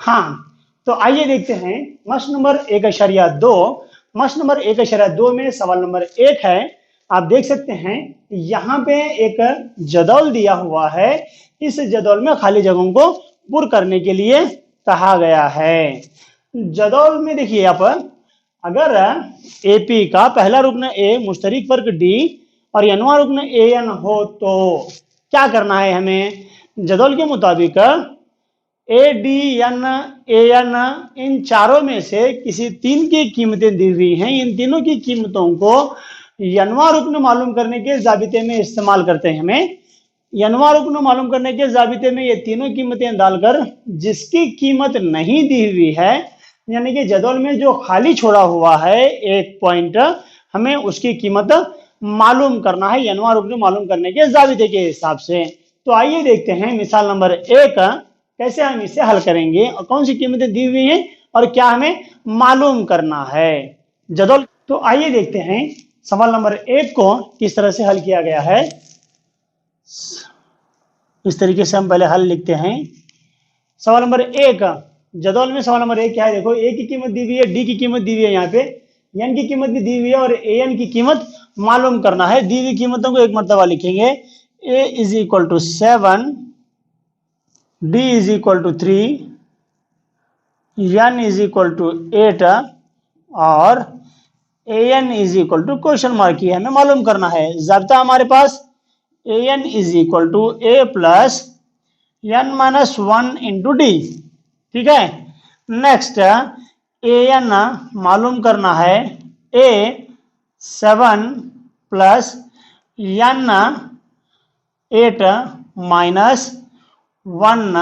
हाँ, तो आइए देखते हैं प्रश्न नंबर 1.2। प्रश्न नंबर 1.2 में सवाल नंबर 1 है। आप देख सकते हैं यहाँ पे एक जदौल दिया हुआ है। इस जदौल में खाली जगहों को पूर्ण करने के लिए कहा गया है। जदौल में देखिए आप, अगर एपी का पहला रुग्ण ए मुश्तरिक वर्ग डी और नवा रुग्ण ए एन हो तो क्या करना है हमें। जदौल के मुताबिक A D N A N इन चारों में से किसी तीन की कीमतें दी हुई हैं। इन तीनों की कीमतों को यनवा रुकन मालूम करने के जाबिते में इस्तेमाल करते हैं। हमें यनवा रुकन मालूम करने के जाबिते में ये तीनों कीमतें डालकर जिसकी कीमत नहीं दी हुई है, यानी कि जदौल में जो खाली छोड़ा हुआ है एक पॉइंट, हमें उसकी कीमत मालूम करना है यनवा रुकन मालूम करने के जाबिते के हिसाब से। तो आइए देखते हैं मिसाल नंबर 1 कैसे हम इसे हल करेंगे और कौन सी कीमतें दी हुई हैं और क्या हमें मालूम करना है जदौल। तो आइए देखते हैं सवाल नंबर 1 को किस तरह से हल किया गया है। इस तरीके से हम पहले हल लिखते हैं। सवाल नंबर 1 जदौल में सवाल नंबर 1 क्या है, देखो ए की कीमत दी हुई है, डी की कीमत दी हुई है, यहाँ पे एन की कीमत भी दी हुई है और ए एन की कीमत मालूम करना है। दी हुई कीमतों को एक मरतबा लिखेंगे। A is equal to 7, D is equal to 3, N is equal to 8 और AN is equal to question mark की हमें मालूम करना है। ज़ाब्ता हमारे पास AN is equal to A plus N minus 1 into D, ठीक है। नेक्स्ट AN मालूम करना है A 7 plus N 8 minus 1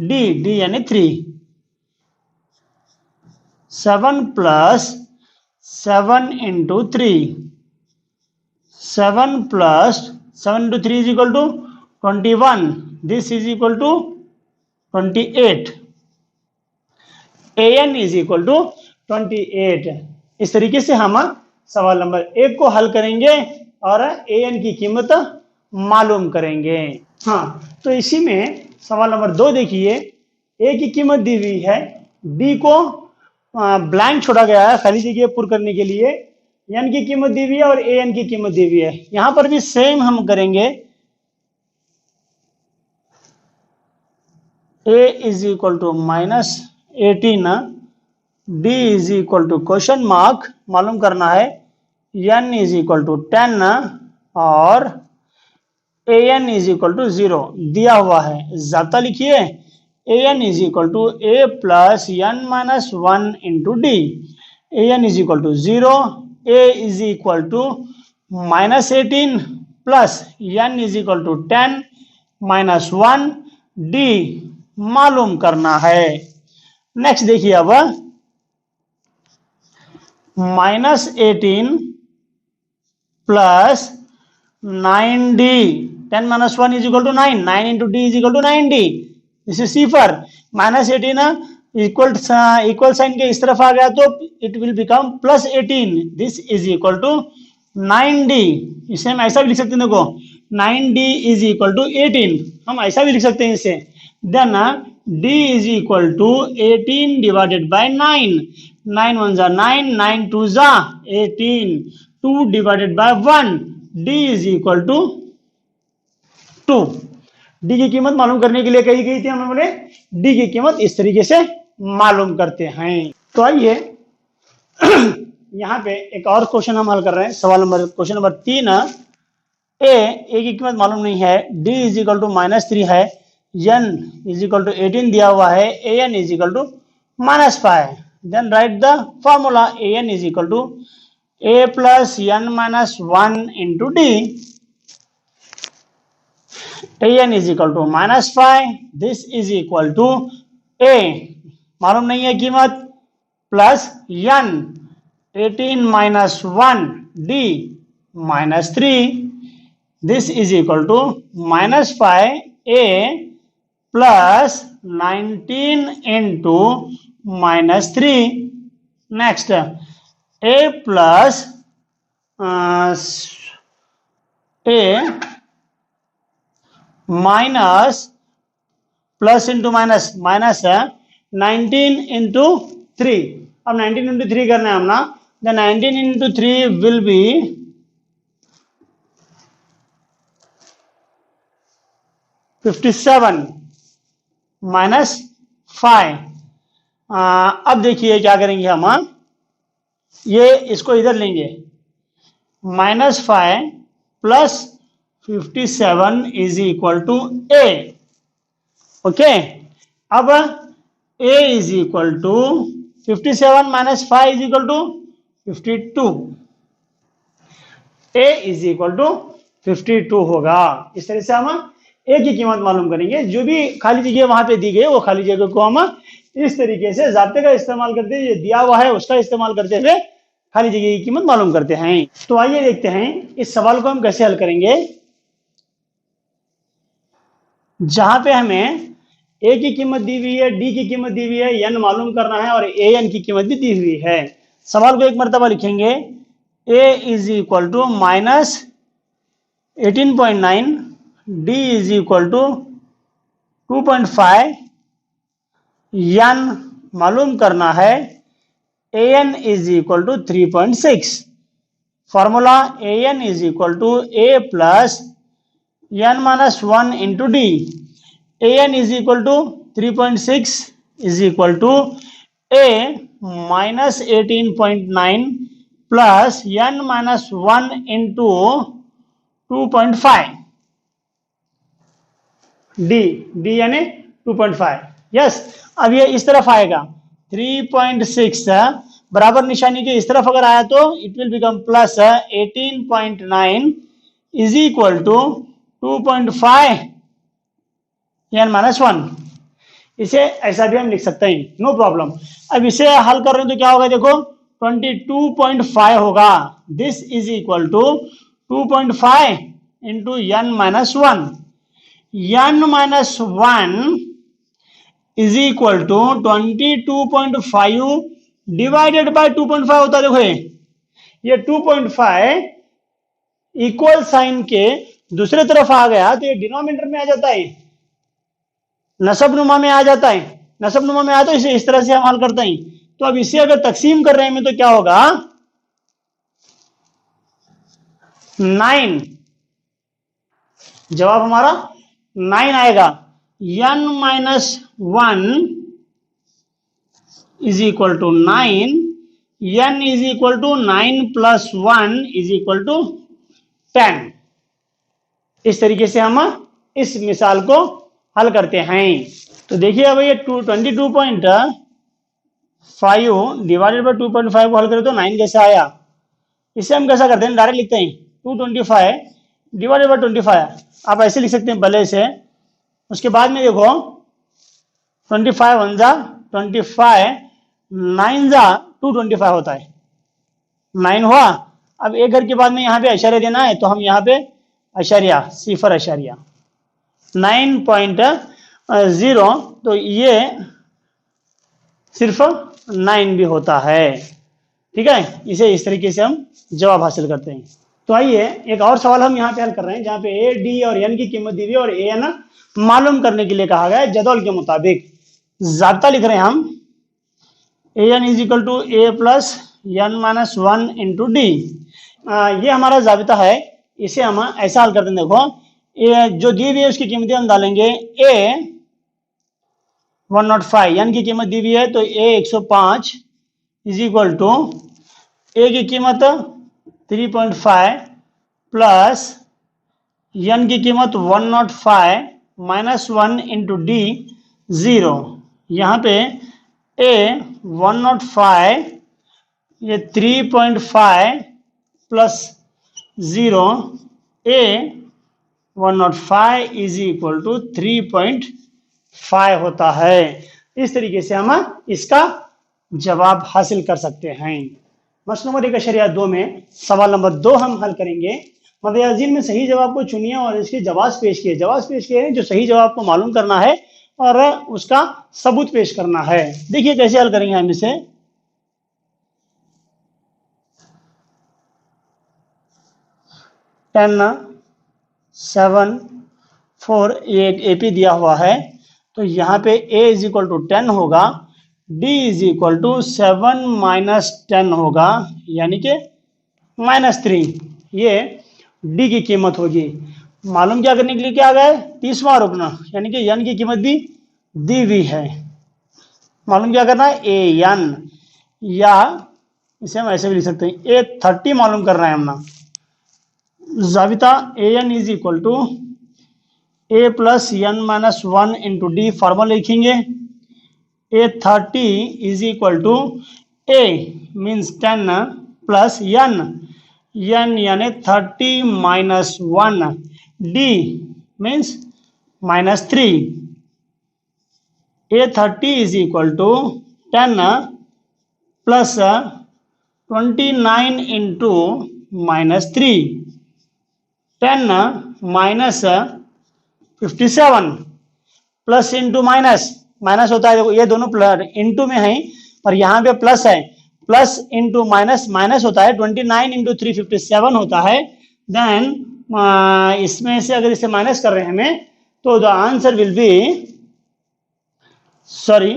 D यानी 3। 7 plus 7 into 3, 7 plus 7 into 3 is equal to 21, this is equal to 28। N is equal to 28। इस तरीके से हम सवाल नंबर 1 को हल करेंगे और एन की कीमत मालूम करेंगे। हाँ, तो इसी में सवाल नंबर 2 देखिए, ए की कीमत दी हुई है, डी को ब्लैंक छोड़ा गया है खाली जगह पूर्ण करने के लिए, एन की कीमत दी हुई है और ए एन की कीमत दी हुई है। यहां पर भी सेम हम करेंगे। A is equal to -18, D is equal to question mark मालूम करना है, एन इज इक्वल टू 10 और an इज इक्वल टू 0 दिया हुआ है। ज़ाब्ता लिखिए, an is equal to a plus n minus 1 into D. an is equal to 0, a is equal to -18 plus n is equal to 10 minus 1 d मालूम करना है। Next देखिए अब, -18 प्लस 9d, 10 minus 1 is equal to 9, 9 into d is equal to 9d। This is सिफर। -18 equal sign के इस तरफ आ गया तो it will become +18, this is equal to 9d। इसे हम ऐसा भी लिख सकते हैं, देखो 9d इज इक्वल टू 18, हम ऐसा भी लिख सकते हैं इसे। Then d is equal to 18 divided by 9, 9 1 जा 9, 9 2 जा 18, 2 divided by 1, d is equal to 2। D की कीमत मालूम करने के लिए कही गई थी, हमें बोले डी की कीमत इस तरीके से मालूम करते हैं। तो आइए यहाँ पे एक और क्वेश्चन हम हल कर रहे हैं। क्वेश्चन नंबर 3, ए की कीमत मालूम नहीं है, डी इज इक्वल टू -3 है, एन इज इक्वल टू 18 दिया हुआ है, A N is equal to -5। Then write the formula, A N is equal to a plus n minus 1 into D. an is equal to -5, this is equal to a मालूम नहीं है कीमत, plus n 18 minus 1 d -3, this is equal to -5 a plus 19 into -3। Next a plus a minus plus into minus, minus 19 into 3। अब 19 into 3 करना है हम ना, the 19 into 3 will be 57 minus 5। अब देखिए क्या करेंगे हम, ये इसको इधर लेंगे, -5 प्लस 57 is equal to A. Okay, अब a is equal to 57 minus 5 is equal to 52। a is equal to 52 होगा। इस तरह से हम a की कीमत मालूम करेंगे। जो भी खाली जगह वहां पे दी गई वो खाली जगह को हम इस तरीके से ज़ाब्ते का इस्तेमाल करते हुए, दिया हुआ है उसका इस्तेमाल करते हुए खाली जगह की कीमत मालूम करते हैं। तो आइए देखते हैं इस सवाल को हम कैसे हल करेंगे, जहां पे हमें a की कीमत दी हुई है, d की कीमत दी हुई है, n मालूम करना है और an की कीमत भी दी हुई है। सवाल को एक मरतबा लिखेंगे, a is equal to minus 18.9, d is equal to 2.5, n मालूम करना है, an is equal to 3.6। Formula an is equal to a plus n minus 1 into D. an is equal to 3.6 is equal to a minus 18.9 plus n minus 1 into 2.5 d यानी 2.5। Yes, अब ये इस तरफ आएगा 3.6 बराबर निशानी के इस तरफ अगर आया तो it will become plus 18.9 is equal to 2.5 n minus 1। इसे ऐसा भी हम लिख सकते हैं, नो प्रॉब्लम। अब इसे हल कर रहे हैं तो क्या होगा, देखो 22.5 होगा। This is equal to 2.5 into n minus 1। n minus 1 is equal to 22.5 divided by 2.5 होता है। देखो ये 2.5 इक्वल साइन के दूसरे तरफ आ गया तो ये डिनोमिनेटर में आ जाता है, नसबनुमा में आ जाता है। नसबनुमा में आया तो इसे इस तरह से हम हल करते हैं। तो अब इसे अगर तकसीम कर रहे हैं तो क्या होगा, 9, जवाब हमारा 9 आएगा। n minus 1 is equal to 9, n is equal to 9 plus 1 is equal to 10। इस तरीके से हम इस मिसाल को हल करते हैं। तो देखिए अब ये 22.5 डिवाइडेड बाई 2.5 को हल करें तो 9 कैसे आया। इसे हम कैसा करते हैं, डायरेक्ट लिखते हैं 225 डिवाइडेड बाई 25। आप ऐसे लिख सकते हैं पहले से। उसके बाद में देखो 25 1 जा 25, 9 जा 225 होता है, 9 हुआ। अब एक घर के बाद में यहाँ पे अशर्या देना है तो हम यहाँ पे अशर्या, सिफर अशर्या 9.0, तो ये सिर्फ 9 भी होता है। ठीक है, इसे इस तरीके से हम जवाब हासिल करते हैं। तो आइए एक और सवाल हम यहाँ पे हल कर रहे हैं, जहाँ पे ए, डी और एन की कीमत दी हुई है और ए एन मालूम करने के लिए कहा गया है जदौल के मुताबिक। जाब्ता लिख रहे हैं हम, A N is equal to A plus N minus 1 into D. ये हमारा जाबिता है। इसे हम ऐसा हल करते हैं, देखो ए जो दी हुई है उसकी कीमतें हम डालेंगे। ए 105, एन की कीमत दी हुई है तो ए 105 इज इक्वल टू ए की कीमत 3.5 प्लस एन की कीमत 105 माइनस 1 इंटू डी 0। यहाँ पे ए 105 ये 3.5 plus 0, A 105 is equal to 3.5 होता है। इस तरीके से हम इसका जवाब हासिल कर सकते हैं। मसला नंबर 1.2 में सवाल नंबर 2 हम हल करेंगे। मदयाजिन में सही जवाब को चुनिए और इसके जवाब पेश किए। जवाब पेश किए हैं जो सही जवाब को मालूम करना है और उसका सबूत पेश करना है। देखिए कैसे हल करेंगे हम इसे। टेन 7 4 8 एपी दिया हुआ है तो यहाँ पे a इज इक्वल टू 10 होगा, d is equal to 7 minus 10 होगा, यानी कि -3। ये d की कीमत होगी। मालूम क्या करने के लिए क्या आ गया, 30वां रुकना, यानी कि n की कीमत भी दी हुई है। मालूम क्या करना है, ए एन, या इसे हम ऐसे भी लिख सकते हैं, A30 मालूम कर रहे हैं हम ना। जाविता A N is equal to A plus N minus 1 into D, formula लिखेंगे। A30 is equal to A means 10 plus N, यानी 30 minus 1, D means -3। A30 is equal to 10 plus 29 into -3, 10 minus 57 plus into minus होता है, देखो ये दोनों into में है और यहाँ पे प्लस है, प्लस इंटू माइनस होता है, 29 इंटू 357 होता है। देन इसमें से अगर इसे माइनस कर रहे हैं हमें, तो the answer will be, sorry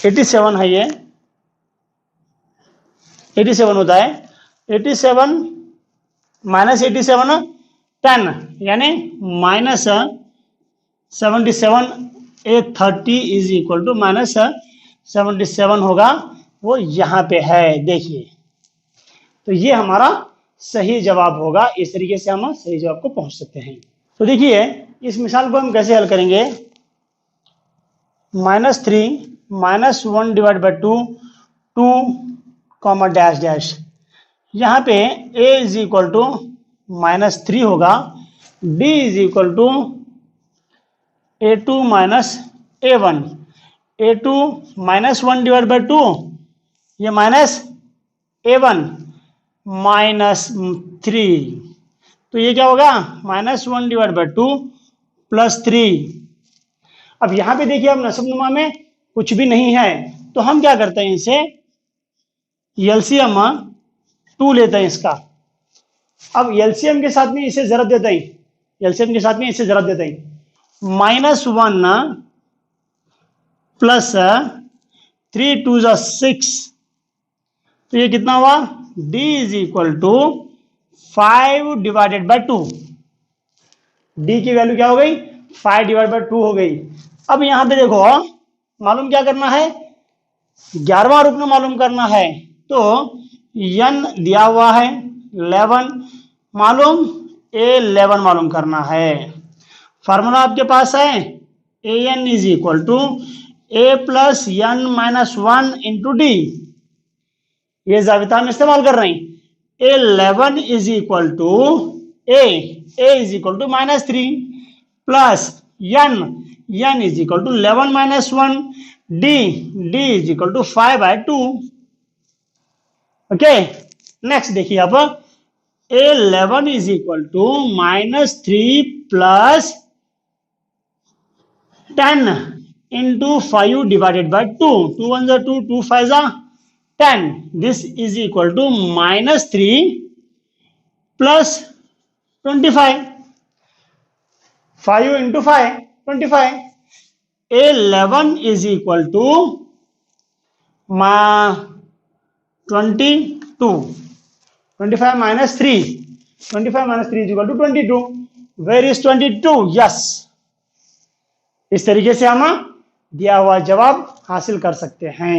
87 है, ये 87 होता है। 87 माइनस 87 10, यानी -77। A30 इज इक्वल टू -77 होगा, वो यहां पे है, देखिए। तो ये हमारा सही जवाब होगा। इस तरीके से हम सही जवाब को पहुंच सकते हैं। तो देखिए इस मिसाल को हम कैसे हल करेंगे। -3 -1 divide by 2, 2 comma dash dash, यहाँ पे a इज इक्वल टू -3 होगा, d is equal to a2 minus a1, a2 -1 divide by 2, ये माइनस a1 -3, तो ये क्या होगा, -1 डिवाइड बाई 2 प्लस 3। अब यहां पे देखिए, अब नसबनुमा में कुछ भी नहीं है, तो हम क्या करते हैं, इसे एलसीएम 2 लेते हैं इसका। अब एलसीएम के साथ में इसे जरब देते हैं, एलसीएम के साथ में इसे जरब देते हैं। -1 प्लस 3 2 6, तो ये कितना हुआ, d is equal to 5 divided by 2। d की वैल्यू क्या हो गई, 5 डिवाइड बाई 2 हो गई। अब यहां पे देखो, मालूम क्या करना है, 11वां रुकन मालूम करना है। तो n दिया हुआ है 11 मालूम, A11 मालूम करना है। फार्मूला आपके पास है, an is equal to a plus n minus 1 into D. ये जाविता में इस्तेमाल कर रहे हैं। 11 is equal to a is equal to -3 plus n is equal to 11 minus 1, d is equal to 5/2। Okay, next देखिए, अब 11 is equal to -3 plus 10 into 5 divided by 2, 2 1 2, 2 5 10, this is equal to -3 plus 25, 5 into 5 25। 11 is equal to 22, 25 minus 3, 25 minus 3 is equal to 22। Where is 22, yes. इस तरीके से हम दिया हुआ जवाब हासिल कर सकते हैं।